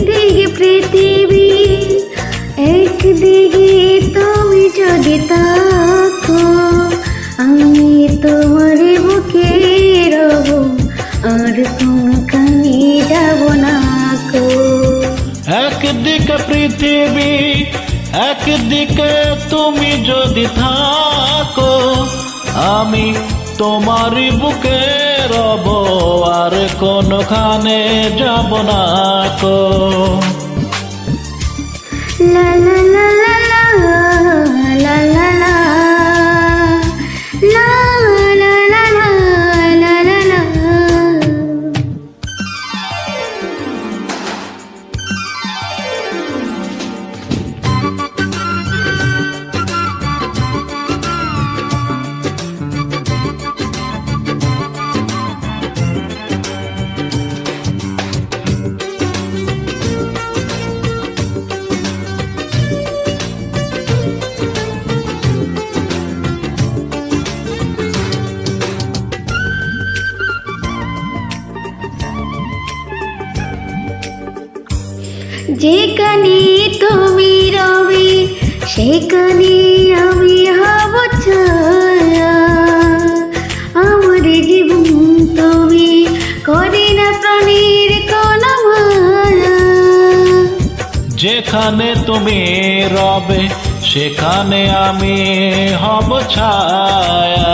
দিকে পৃথিবী, একদিকে তুমি যদি থাকো, আমি তোমার বুকে রব, আর কোনখানে যাব না কো। একদিকে পৃথিবী, একদিকে তুমি যদি থাকো, আমি তোমারই বুকে রব, আর কোনখানে যাব না কো। লা লা লা লা লা লা লা লা লা লা লা লা লা লা। যেখানে তুমি রবে, সেখানে আমি হব ছায়া। আমার জীবন তুমি করে না প্রাণীর কোন মায়া। যেখানে তুমি রবে, সেখানে আমি হব ছায়া।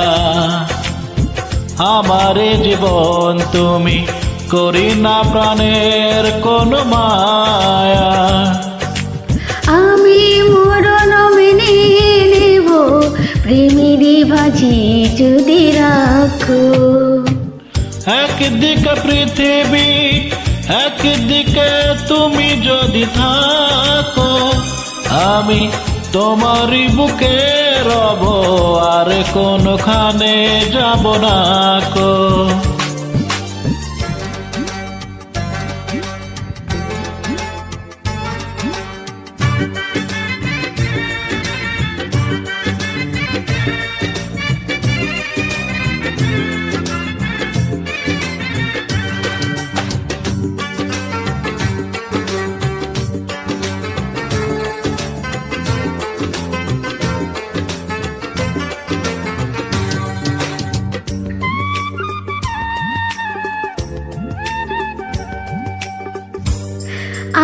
আমার জীবন তুমি করি না প্রাণের কোন মায়া। আমি মরণ মেনে নেব, প্রেমের ভাজি যদি রাখো। একদিকে পৃথিবী, একদিকে তুমি যদি থাকো, আমি তোমারই বুকে রব, আর কোনখানে যাব না কো।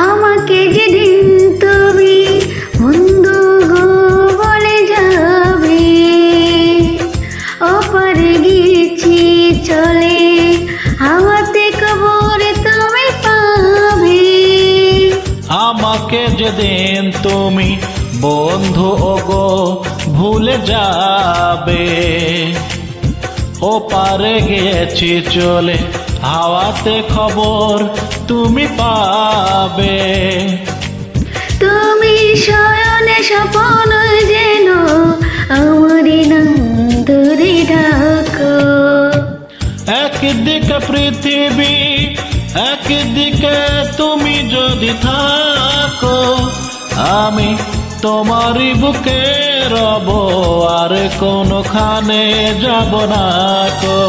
আমাকে যেদিন তুমি বন্ধু গো বলে যাবে, ওপারে গিয়েছি চলে, হাওয়াতে কবর তুমি পাবে। আমাকে যেদিন তুমি বন্ধু ওগো ভুলে যাবে, ও পারে গিয়েছি চলে, হাওয়াতে খবর তুমি পাবে। তুমি শয়নে স্বপন যেন আমার নাম ধরে ডাকো। একদিকে পৃথিবী, একদিকে তুমি যদি থাকো, আমি তোমারই বুকে রব, আর কোনখানে যাব না কো।